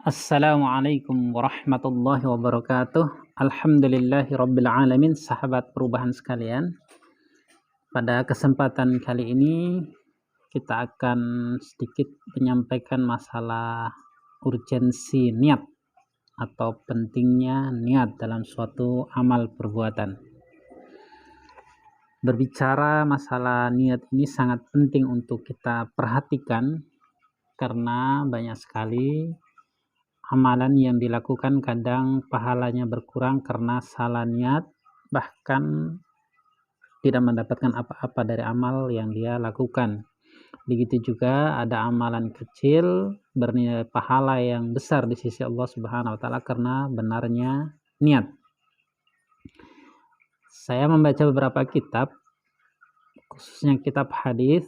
Assalamualaikum warahmatullahi wabarakatuh. Alhamdulillahirabbil alamin. Sahabat perubahan sekalian, pada kesempatan kali ini kita akan sedikit menyampaikan masalah urgensi niat atau pentingnya niat dalam suatu amal perbuatan. Berbicara masalah niat ini sangat penting untuk kita perhatikan karena banyak sekali amalan yang dilakukan kadang pahalanya berkurang karena salah niat, bahkan tidak mendapatkan apa-apa dari amal yang dia lakukan. Begitu juga ada amalan kecil bernilai pahala yang besar di sisi Allah Subhanahu wa taala karena benarnya niat. Saya membaca beberapa kitab, khususnya kitab hadis.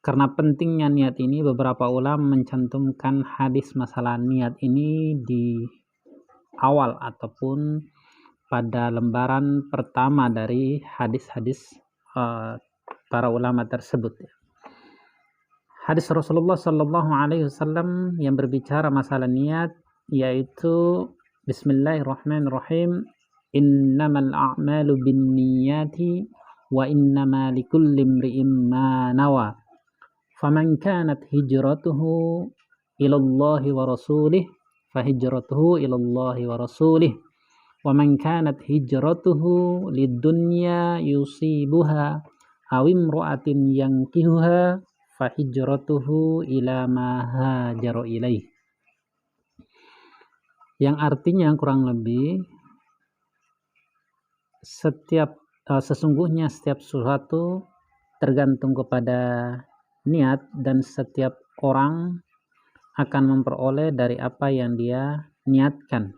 Karena pentingnya niat ini, beberapa ulama mencantumkan hadis masalah niat ini di awal ataupun pada lembaran pertama dari hadis-hadis para ulama tersebut. Hadis Rasulullah Sallallahu Alaihi Wasallam yang berbicara masalah niat yaitu Bismillahirrahmanirrahim, innamal a'malu binniyati wa innama likulli imri'in ma nawa. Faman kanat hijratuhu ilallahi wa rasulih fahijratuhu ilallahi wa rasulih wa man kanat hijratuhu lidunya yusibuha aw imra'atin yankihuha fahijratuhu ila ma hajara ilaih. Yang artinya kurang lebih sesungguhnya setiap sesuatu tergantung kepada niat dan setiap orang akan memperoleh dari apa yang dia niatkan.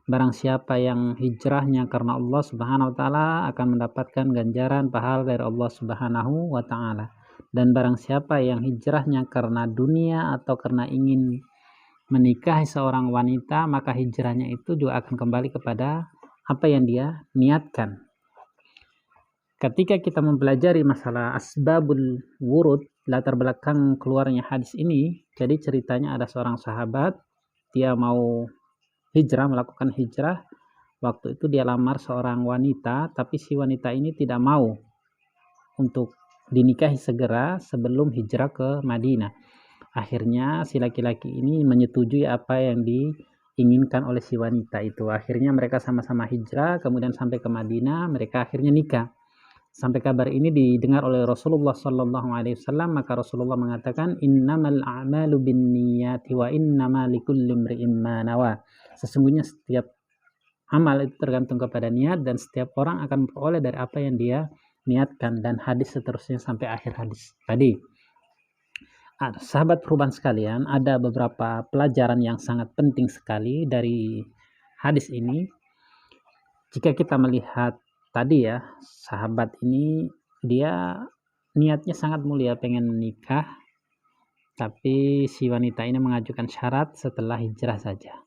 Barang siapa yang hijrahnya karena Allah Subhanahu wa taala akan mendapatkan ganjaran pahala dari Allah Subhanahu wa taala. Dan barang siapa yang hijrahnya karena dunia atau karena ingin menikahi seorang wanita, maka hijrahnya itu juga akan kembali kepada apa yang dia niatkan. Ketika kita mempelajari masalah asbabul wurud, latar belakang keluarnya hadis ini, jadi ceritanya ada seorang sahabat, dia mau hijrah, melakukan hijrah. Waktu itu dia lamar seorang wanita, tapi si wanita ini tidak mau untuk dinikahi segera sebelum hijrah ke Madinah. Akhirnya si laki-laki ini menyetujui apa yang diinginkan oleh si wanita itu. Akhirnya mereka sama-sama hijrah, kemudian sampai ke Madinah, mereka akhirnya nikah. Sampai kabar ini didengar oleh Rasulullah Sallallahu Alaihi Wasallam, maka Rasulullah mengatakan, innamal a'malu binniyati wa innama likulli imri'in ma nawa. Sesungguhnya setiap amal itu tergantung kepada niat dan setiap orang akan memperoleh dari apa yang dia niatkan, dan hadis seterusnya sampai akhir hadis tadi. Sahabat perubahan sekalian, ada beberapa pelajaran yang sangat penting sekali dari hadis ini. Jika kita melihat tadi ya, sahabat ini dia niatnya sangat mulia, pengen menikah, tapi si wanita ini mengajukan syarat setelah hijrah saja.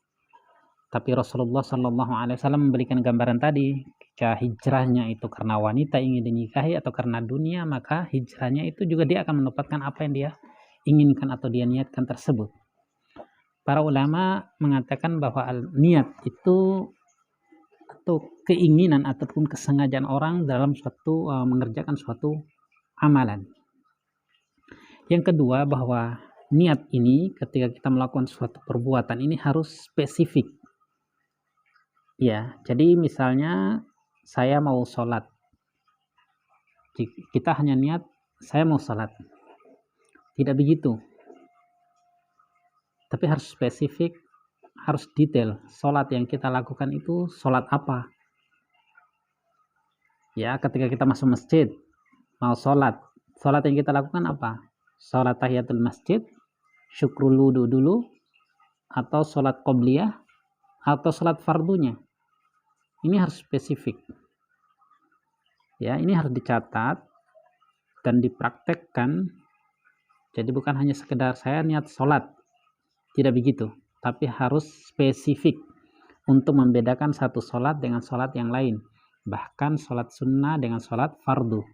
Tapi Rasulullah Shallallahu Alaihi Wasallam memberikan gambaran tadi, jika hijrahnya itu karena wanita ingin dinikahi atau karena dunia, maka hijrahnya itu juga dia akan mendapatkan apa yang dia inginkan atau dia niatkan tersebut. Para ulama mengatakan bahwa niat itu atau keinginan ataupun kesengajaan orang dalam suatu mengerjakan suatu amalan. Yang kedua, bahwa niat ini ketika kita melakukan suatu perbuatan ini harus spesifik. Ya, jadi misalnya saya mau sholat, kita hanya niat saya mau sholat, tidak begitu. Tapi harus spesifik, harus detail. Sholat yang kita lakukan itu sholat apa? Ya, ketika kita masuk masjid, mau sholat yang kita lakukan apa? Sholat tahiyatul masjid, syukrul wudu dulu, atau sholat qobliyah, atau sholat fardunya. Ini harus spesifik. Ya, ini harus dicatat dan dipraktekkan. Jadi bukan hanya sekedar saya niat sholat, tidak begitu, tapi harus spesifik untuk membedakan satu sholat dengan sholat yang lain, bahkan sholat sunnah dengan sholat fardu.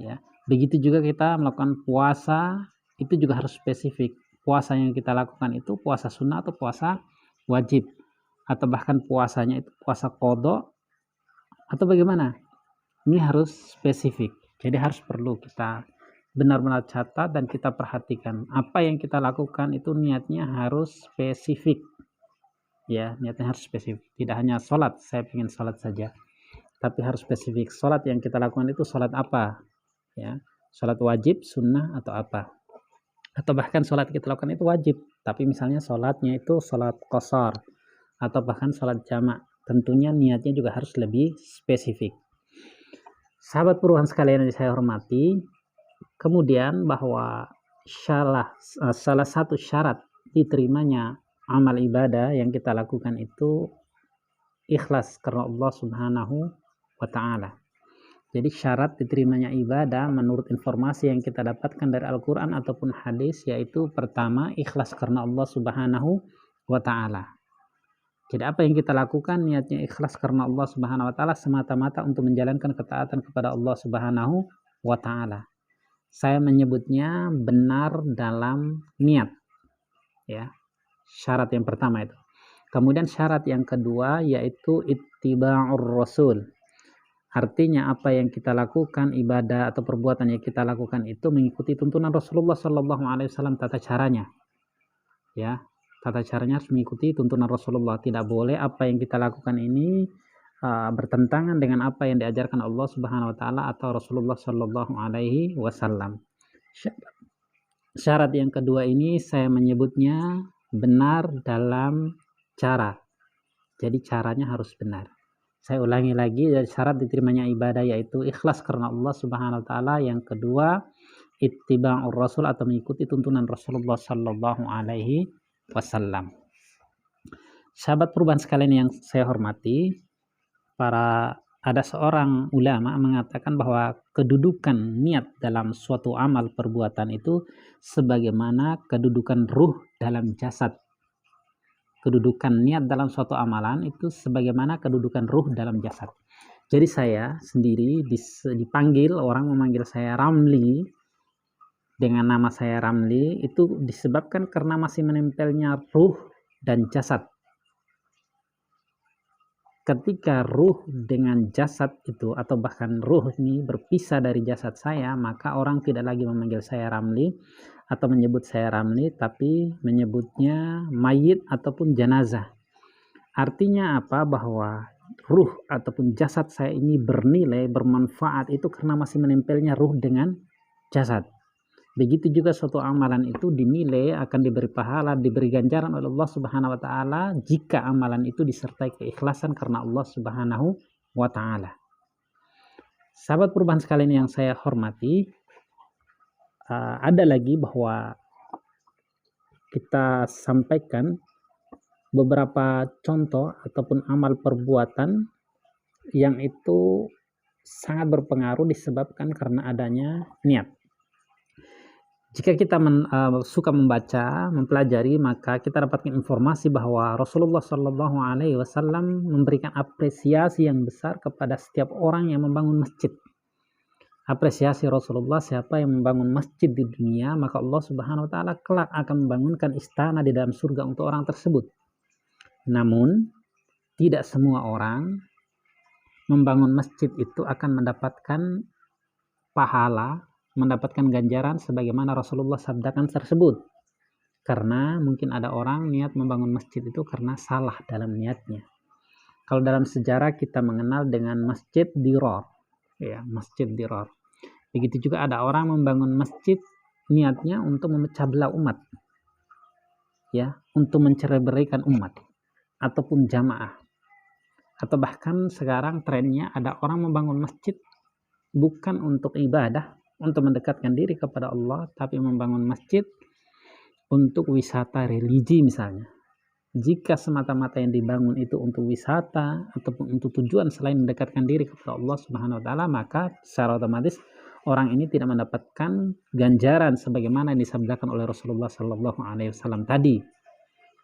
Ya, begitu juga kita melakukan puasa, itu juga harus spesifik. puasa yang kita lakukan itu puasa sunnah atau puasa wajib, atau bahkan puasanya itu puasa qadha atau bagaimana. Ini harus spesifik. Jadi harus perlu kita benar-benar catat dan kita perhatikan apa yang kita lakukan itu niatnya harus spesifik. Ya, niatnya harus spesifik. Tidak hanya sholat, saya ingin sholat saja, tapi harus spesifik. Sholat yang kita lakukan itu sholat apa? Ya, sholat wajib, sunnah, atau apa? Atau bahkan sholat kita lakukan itu wajib, tapi misalnya sholatnya itu sholat qashar, atau bahkan sholat jamak. Tentunya niatnya juga harus lebih spesifik. Sahabat perubahan sekalian yang saya hormati, kemudian bahwa salah satu syarat diterimanya amal ibadah yang kita lakukan itu ikhlas karena Allah Subhanahu wa Ta'ala. Jadi syarat diterimanya ibadah menurut informasi yang kita dapatkan dari Al-Quran ataupun hadis, yaitu pertama ikhlas karena Allah Subhanahu wa Ta'ala. Jadi apa yang kita lakukan niatnya ikhlas karena Allah Subhanahu wa Ta'ala, semata-mata untuk menjalankan ketaatan kepada Allah Subhanahu wa Ta'ala. Saya menyebutnya benar dalam niat, ya. Syarat yang pertama itu. Kemudian syarat yang kedua yaitu ittiba'ur rasul. Artinya apa yang kita lakukan, ibadah atau perbuatan yang kita lakukan itu mengikuti tuntunan Rasulullah Sallallahu Alaihi Wasallam, tata caranya. Ya, tata caranya harus mengikuti tuntunan Rasulullah. Tidak boleh apa yang kita lakukan ini bertentangan dengan apa yang diajarkan Allah Subhanahu Wa Taala atau Rasulullah Sallallahu Alaihi Wasallam. Syarat yang kedua ini saya menyebutnya benar dalam cara. Jadi caranya harus benar. Saya ulangi lagi, syarat diterimanya ibadah yaitu ikhlas karena Allah Subhanahu wa Ta'ala. Yang kedua, ittiba'ur rasul atau mengikuti tuntunan Rasulullah Sallallahu Alaihi Wasallam. Sahabat perubahan sekalian yang saya hormati, ada seorang ulama mengatakan bahwa kedudukan niat dalam suatu amal perbuatan itu sebagaimana kedudukan ruh dalam jasad. Kedudukan niat dalam suatu amalan itu sebagaimana kedudukan ruh dalam jasad. Jadi saya sendiri dipanggil, orang memanggil saya Ramli dengan nama saya Ramli itu disebabkan karena masih menempelnya ruh dan jasad. Ketika ruh dengan jasad itu atau bahkan ruh ini berpisah dari jasad saya, maka orang tidak lagi memanggil saya Ramli atau menyebut saya Ramli, tapi menyebutnya mayit ataupun jenazah. Artinya apa? Bahwa ruh ataupun jasad saya ini bernilai, bermanfaat itu karena masih menempelnya ruh dengan jasad. Begitu juga suatu amalan itu dinilai akan diberi pahala, diberi ganjaran oleh Allah Subhanahu wa Ta'ala jika amalan itu disertai keikhlasan karena Allah Subhanahu wa Ta'ala. Sahabat perubahan sekalian yang saya hormati, ada lagi bahwa kita sampaikan beberapa contoh ataupun amal perbuatan yang itu sangat berpengaruh disebabkan karena adanya niat. Jika kita suka membaca, mempelajari, maka kita dapatkan informasi bahwa Rasulullah Shallallahu Alaihi Wasallam memberikan apresiasi yang besar kepada setiap orang yang membangun masjid. Apresiasi Rasulullah, siapa yang membangun masjid di dunia, maka Allah Subhanahu Wa Taala kelak akan membangunkan istana di dalam surga untuk orang tersebut. Namun, tidak semua orang membangun masjid itu akan mendapatkan pahala, mendapatkan ganjaran sebagaimana Rasulullah sabdakan tersebut. Karena mungkin ada orang niat membangun masjid itu karena salah dalam niatnya. Kalau dalam sejarah kita mengenal dengan Masjid Dirar, ya, Masjid Dirar. Begitu juga ada orang membangun masjid niatnya untuk memecah belah umat, ya, untuk mencerai-beraikan umat ataupun jamaah. Atau bahkan sekarang trennya ada orang membangun masjid bukan untuk ibadah, untuk mendekatkan diri kepada Allah, tapi membangun masjid untuk wisata religi misalnya. Jika semata-mata yang dibangun itu untuk wisata ataupun untuk tujuan selain mendekatkan diri kepada Allah Subhanahu wa Ta'ala, maka secara otomatis orang ini tidak mendapatkan ganjaran sebagaimana yang disabdakan oleh Rasulullah Sallallahu Alaihi Wasallam tadi.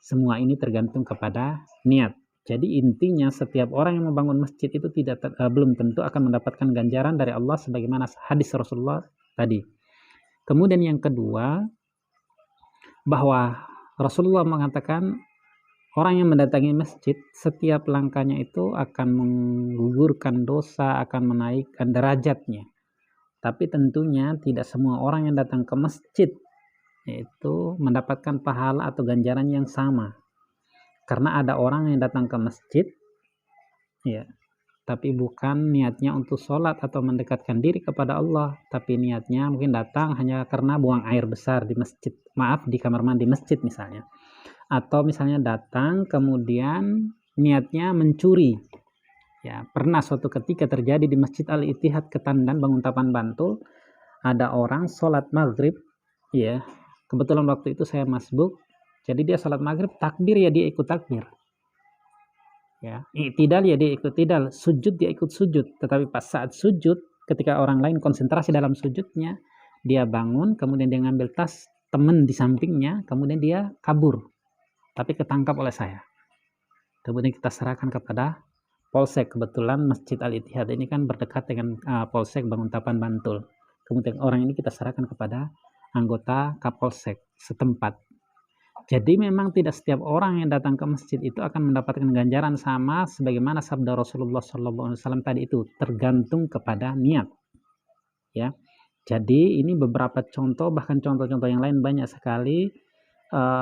Semua ini tergantung kepada niat. Jadi intinya setiap orang yang membangun masjid itu belum tentu akan mendapatkan ganjaran dari Allah sebagaimana hadis Rasulullah tadi. Kemudian yang kedua, bahwa Rasulullah mengatakan orang yang mendatangi masjid, setiap langkahnya itu akan menggugurkan dosa, akan menaikkan derajatnya. Tapi tentunya tidak semua orang yang datang ke masjid itu mendapatkan pahala atau ganjaran yang sama. Karena ada orang yang datang ke masjid, ya, tapi bukan niatnya untuk sholat atau mendekatkan diri kepada Allah, tapi niatnya mungkin datang hanya karena buang air besar di masjid, di kamar mandi masjid misalnya. Atau misalnya datang kemudian niatnya mencuri. Ya, pernah suatu ketika terjadi di Masjid Al-Ittihad Ketandan Banguntapan Bantul, ada orang sholat maghrib, ya, kebetulan waktu itu saya masbuk, jadi dia sholat maghrib, takbir ya dia ikut takbir, ya, i'tidal ya dia ikut tidal, sujud dia ikut sujud, tetapi pas saat sujud, ketika orang lain konsentrasi dalam sujudnya, dia bangun, kemudian dia ngambil tas teman di sampingnya, kemudian dia kabur, tapi ketangkap oleh saya. Kemudian kita serahkan kepada Polsek. Kebetulan Masjid Al-Ittihad ini kan berdekat dengan Polsek Banguntapan Bantul. Kemudian orang ini kita serahkan kepada anggota Kapolsek setempat. Jadi memang tidak setiap orang yang datang ke masjid itu akan mendapatkan ganjaran sama sebagaimana sabda Rasulullah SAW tadi itu, tergantung kepada niat. Ya. Jadi ini beberapa contoh, bahkan contoh-contoh yang lain banyak sekali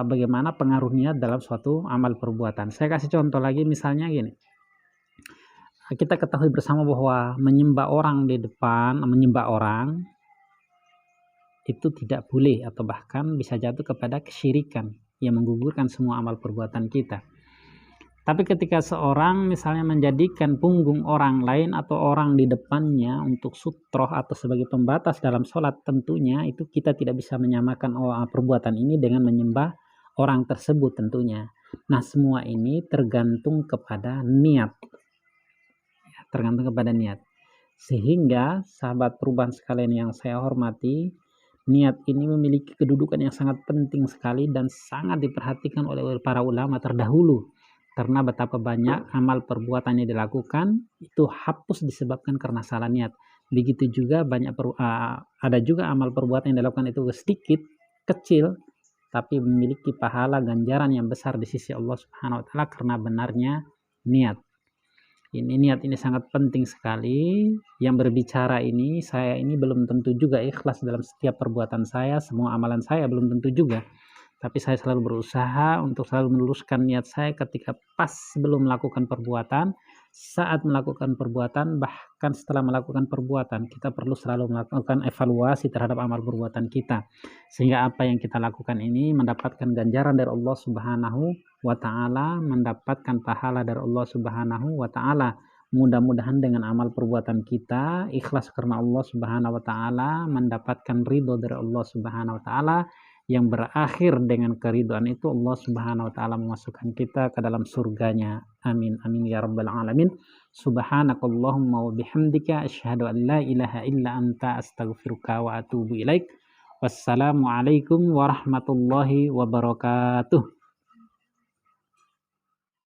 bagaimana pengaruh niat dalam suatu amal perbuatan. Saya kasih contoh lagi, misalnya gini. Kita ketahui bersama bahwa menyembah orang di depan, menyembah orang itu tidak boleh atau bahkan bisa jatuh kepada kesyirikan yang menggugurkan semua amal perbuatan kita. Tapi ketika seorang misalnya menjadikan punggung orang lain atau orang di depannya untuk sutroh atau sebagai pembatas dalam sholat, tentunya itu kita tidak bisa menyamakan perbuatan ini dengan menyembah orang tersebut tentunya. Nah, semua ini tergantung kepada niat. Tergantung kepada niat. Sehingga sahabat perubahan sekalian yang saya hormati, niat ini memiliki kedudukan yang sangat penting sekali dan sangat diperhatikan oleh para ulama terdahulu. Karena betapa banyak amal perbuatan yang dilakukan itu hapus disebabkan karena salah niat. Begitu juga ada juga amal perbuatan yang dilakukan itu sedikit, kecil, tapi memiliki pahala ganjaran yang besar di sisi Allah Subhanahu wa taala karena benarnya niat. Ini niat ini sangat penting sekali. Yang berbicara ini, saya ini belum tentu juga ikhlas dalam setiap perbuatan saya, semua amalan saya belum tentu juga. Tapi saya selalu berusaha untuk selalu meluruskan niat saya ketika pas sebelum melakukan perbuatan, saat melakukan perbuatan, bahkan setelah melakukan perbuatan. Kita perlu selalu melakukan evaluasi terhadap amal perbuatan kita. Sehingga apa yang kita lakukan ini mendapatkan ganjaran dari Allah Subhanahu wa ta'ala, mendapatkan pahala dari Allah Subhanahu wa ta'ala. Mudah-mudahan dengan amal perbuatan kita, ikhlas karena Allah Subhanahu wa ta'ala, mendapatkan ridho dari Allah Subhanahu wa ta'ala, yang berakhir dengan keridhaan itu Allah Subhanahu wa taala memasukkan kita ke dalam surganya. Amin amin ya rabbal alamin. Subhanakallahumma wa bihamdika asyhadu an la ilaha illa anta astaghfiruka wa atubu ilaik. Wassalamualaikum warahmatullahi wabarakatuh.